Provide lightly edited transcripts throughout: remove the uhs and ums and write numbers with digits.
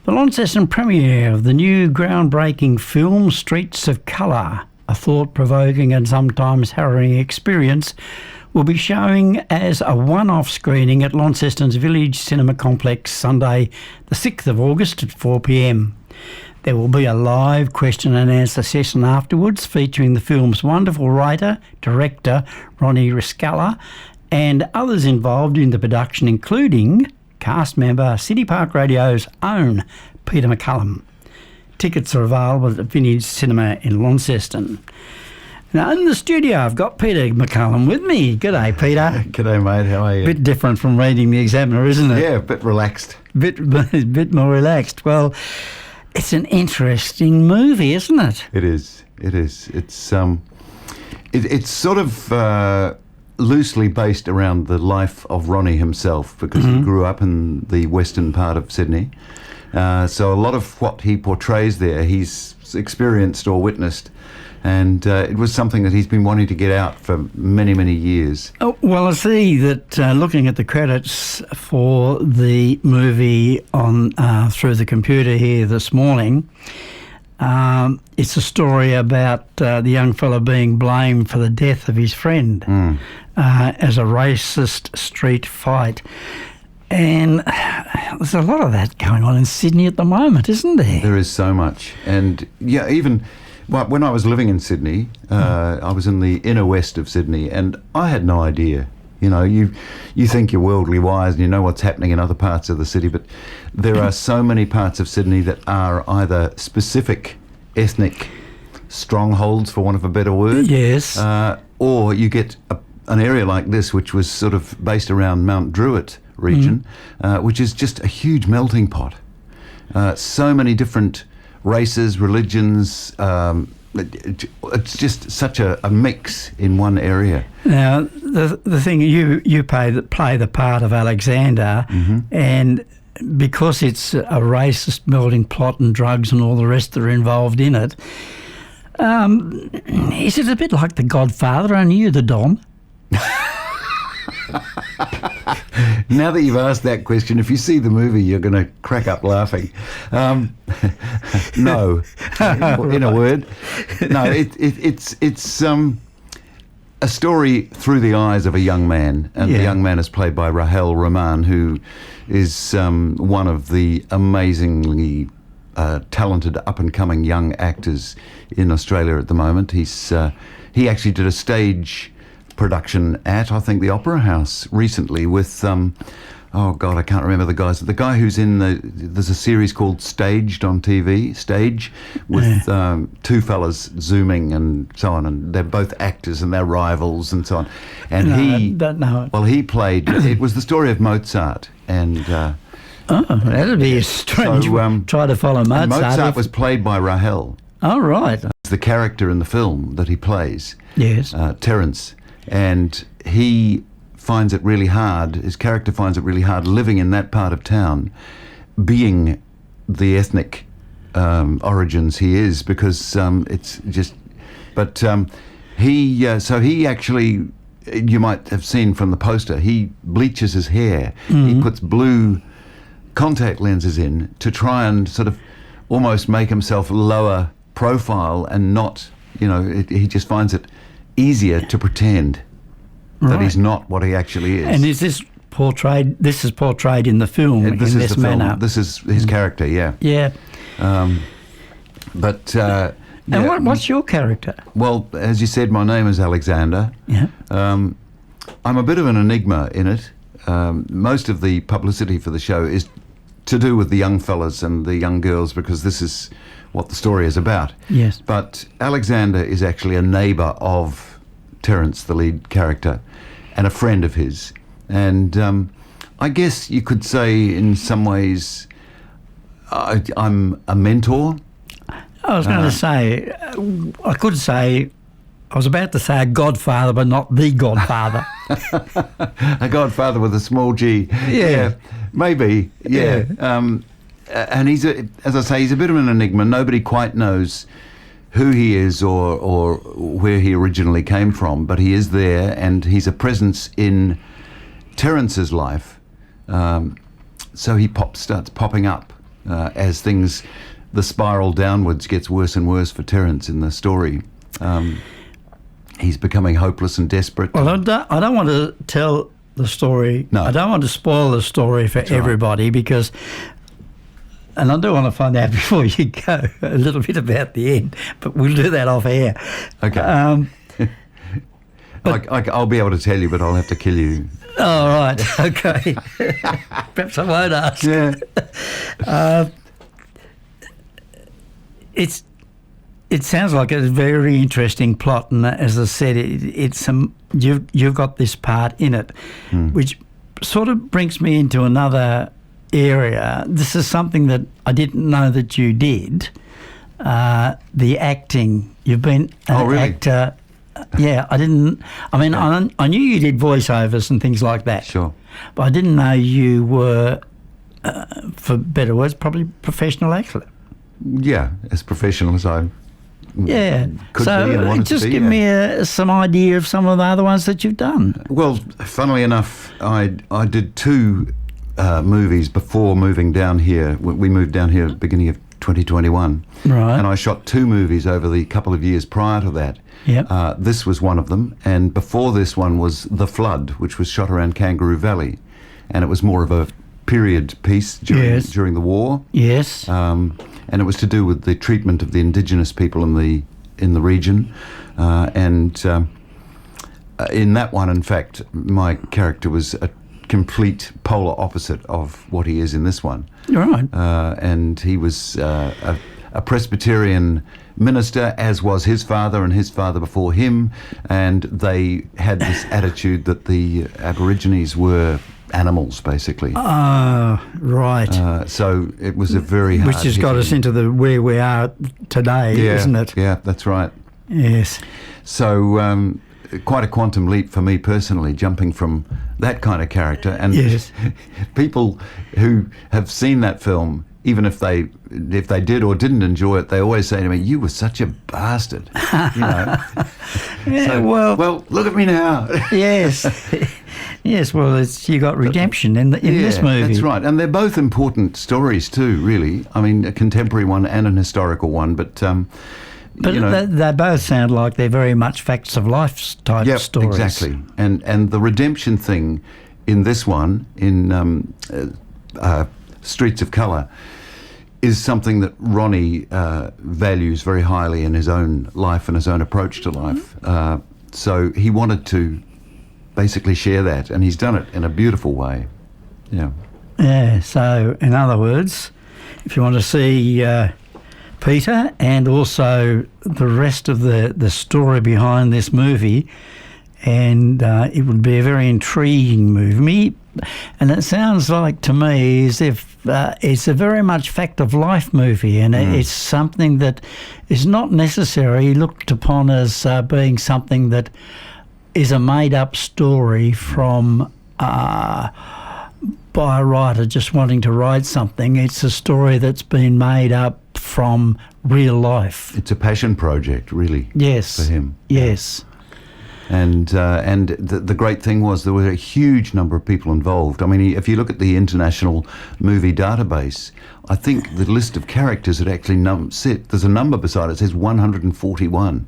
The Launceston premiere of the new groundbreaking film Streets of Colour, a thought-provoking and sometimes harrowing experience, will be showing as a one-off screening at Launceston's Village Cinema Complex Sunday the 6th of August at 4 p.m. There will be a live question and answer session afterwards featuring the film's wonderful writer, director Ronnie Riscala and others involved in the production, including cast member City Park Radio's own Peter McAllum. Tickets are available at the Village Cinema in Launceston. Now, in the studio, I've got Peter McAllum with me. G'day, Peter. G'day, mate. How are you? Bit different from reading the Examiner, isn't it? Yeah, a bit relaxed. Bit more relaxed. Well, it's an interesting movie, isn't it? It is. It's sort of loosely based around the life of Ronnie himself, because he grew up in the western part of Sydney. So a lot of what he portrays there, he's experienced or witnessed. And it was something that he's been wanting to get out for many, many years. Oh, well, I see that looking at the credits for the movie on through the computer here this morning, it's a story about the young fella being blamed for the death of his friend as a racist street fight. And there's a lot of that going on in Sydney at the moment, isn't there? There is so much. And, yeah, even... Well, when I was living in Sydney, I was in the inner west of Sydney, and I had no idea. You know, you think you're worldly wise and you know what's happening in other parts of the city, but there are so many parts of Sydney that are either specific ethnic strongholds, for want of a better word. Yes. Or you get an area like this, which was sort of based around Mount Druitt region, which is just a huge melting pot. So many different races, religions, it's just such a mix in one area. Now, the thing, you play the part of Alexander, and because it's a racist melting pot and drugs and all the rest that are involved in it, is it a bit like The Godfather, only you the Don? Now that you've asked that question, if you see the movie, you're going to crack up laughing. No, in a word. No, it's a story through the eyes of a young man, and the young man is played by Rahel Rahman, who is one of the amazingly talented up-and-coming young actors in Australia at the moment. He actually did a stage production at, I think, the Opera House recently with, oh God, I can't remember the guys. The guy who's in there's a series called Staged on TV, Stage, with two fellas zooming and so on, and they're both actors and they're rivals and so on. And he played, it was the story of Mozart, and that'd be a strange try to follow Mozart. Mozart was played by Rahel. Oh, right. The character in the film that he plays, yes, Terence. And he finds it really hard, his character finds it really hard living in that part of town, being the ethnic origins he is, because it's just... But he actually, you might have seen from the poster, he bleaches his hair. He puts blue contact lenses in to try and sort of almost make himself lower profile and not, he just finds it easier to pretend that he's not what he actually is. And is this portrayed? This is portrayed in the film in this manner. This is his character. Yeah. Yeah. But and what's your character? Well, as you said, my name is Alexander. Yeah. I'm a bit of an enigma in it. Most of the publicity for the show is to do with the young fellas and the young girls, because this is what the story is about. Yes. But Alexander is actually a neighbour of Terence, the lead character, and a friend of his. And I guess you could say in some ways I'm a mentor. I was going to say, I was about to say a godfather, but not the godfather. A godfather with a small G. Yeah. Maybe. Yeah. And he's as I say, he's a bit of an enigma. Nobody quite knows who he is or where he originally came from, but he is there, and he's a presence in Terence's life. So he starts popping up as the spiral downwards gets worse and worse for Terence in the story. He's becoming hopeless and desperate. Well, I don't want to tell the story. No. I don't want to spoil the story for everybody because, and I do want to find out before you go a little bit about the end, but we'll do that off air. Okay. I'll be able to tell you, but I'll have to kill you. Oh, right. Okay. Perhaps I won't ask. Yeah. It sounds like a very interesting plot, and as I said, you've got this part in it, which sort of brings me into another area. This is something that I didn't know that you did. The acting. You've been an actor. Yeah, I didn't. I mean, I knew you did voiceovers and things like that. Sure. But I didn't know you were, for better words, probably professional actor. Yeah, as professional as I could be and wanted just to be. give me some idea of some of the other ones that you've done. Well, funnily enough, I did 2 movies before moving down here. We moved down here at the beginning of 2021. Right. And I shot 2 movies over the couple of years prior to that. Yep. This was one of them, and before this one was The Flood, which was shot around Kangaroo Valley, and it was more of a period piece during the war. Yes. And it was to do with the treatment of the indigenous people in the region, and in that one, in fact, my character was a complete polar opposite of what he is in this one. Right. And he was a Presbyterian minister, as was his father and his father before him, and they had this attitude that the Aborigines were animals, basically. Right. So it was a very hard which has got us into where we are today, isn't it? Yeah, that's right. Yes. So quite a quantum leap for me personally, jumping from that kind of character. And yes. People who have seen that film, even if they did or didn't enjoy it, they always say to me, "You were such a bastard." You know. Yeah, so, well, look at me now. Yes. Yes, well, you got redemption in this movie. That's right. And they're both important stories too, really. I mean, a contemporary one and an historical one, but you know, they both sound like they're very much facts of life type stories. Exactly. And the redemption thing in this one, in Streets of Colour, is something that Ronnie values very highly in his own life and his own approach to life. So he wanted to basically share that, and he's done it in a beautiful way. Yeah. Yeah, so in other words, if you want to see Peter and also the rest of the story behind this movie, and it would be a very intriguing movie, and it sounds like to me as if it's a very much fact of life movie, and it's something that is not necessarily looked upon as being something that is a made-up story from by a writer just wanting to write something. It's a story that's been made up from real life. It's a passion project, really. Yes. For him. Yes. And the great thing was there were a huge number of people involved. I mean, if you look at the International Movie Database, I think the list of characters that actually there's a number beside it, it says 141.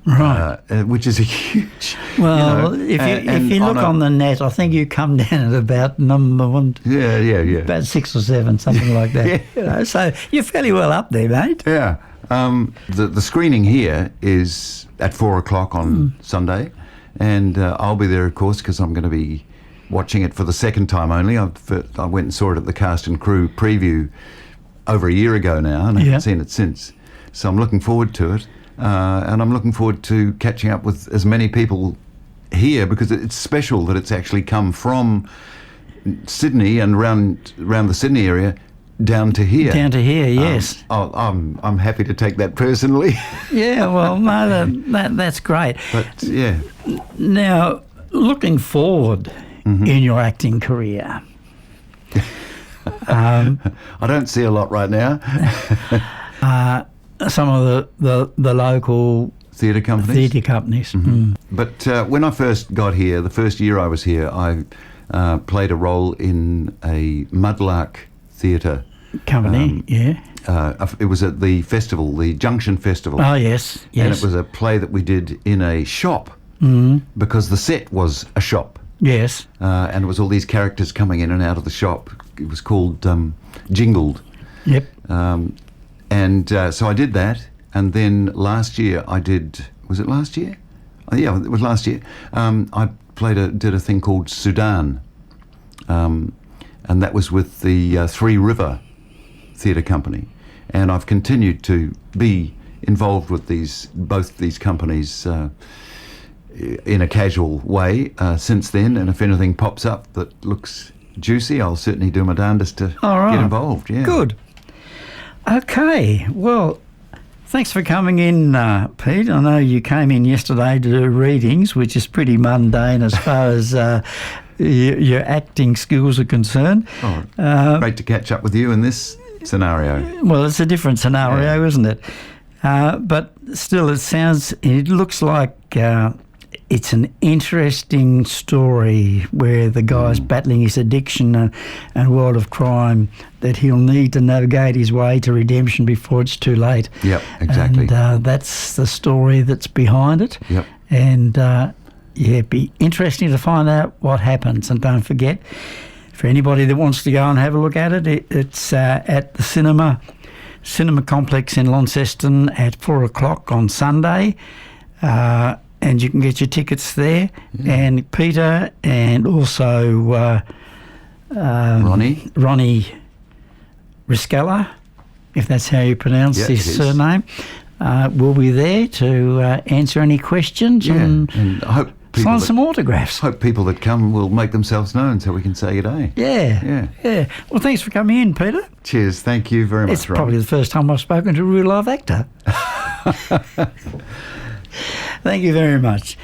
Right. Which is a huge... Well, if you look on the net, I think you come down at about number one... Yeah. About 6 or 7, something like that. Yeah. You know, so you're fairly well up there, mate. Yeah. The screening here is at 4 o'clock on Sunday, and I'll be there, of course, because I'm going to be watching it for the second time only. I went and saw it at the cast and crew preview over a year ago now, and I haven't seen it since. So I'm looking forward to it. And I'm looking forward to catching up with as many people here, because it's special that it's actually come from Sydney and around the Sydney area down to here. Down to here, yes. I'm happy to take that personally. Yeah, well, no, that's great. But yeah. Now, looking forward in your acting career. I don't see a lot right now. Some of the local theatre companies. But when I first got here, the first year I was here, I played a role in a mudlark theatre Company, yeah. It was at the festival, the Junction Festival. Oh, yes, yes. And it was a play that we did in a shop because the set was a shop. Yes. And it was all these characters coming in and out of the shop. It was called Jingled. Yep. So I did that. And then last year I did, was it last year? Oh, yeah, it was last year. I did a thing called Sudan. And that was with the Three River Theatre Company. And I've continued to be involved with both these companies in a casual way since then. And if anything pops up that looks juicy, I'll certainly do my darndest to get involved. Yeah. Good. Okay. Well, thanks for coming in, Pete. I know you came in yesterday to do readings, which is pretty mundane as far as your acting skills are concerned. Great to catch up with you in this scenario. Well, it's a different scenario, isn't it? But still, it looks like it's an interesting story where the guy's battling his addiction and world of crime, that he'll need to navigate his way to redemption before it's too late. Yep, exactly. And that's the story that's behind it. Yep. And it'd be interesting to find out what happens. And don't forget, for anybody that wants to go and have a look at it, it's at the cinema complex in Launceston at 4 o'clock on Sunday. And you can get your tickets there. Yeah. And Peter and also Ronnie Riscella, if that's how you pronounce his surname, will be there to answer any questions and I hope sign some autographs. Hope people that come will make themselves known so we can say good day. Yeah. Well, thanks for coming in, Peter. Cheers. Thank you very much, It's probably the first time I've spoken to a real live actor. Thank you very much.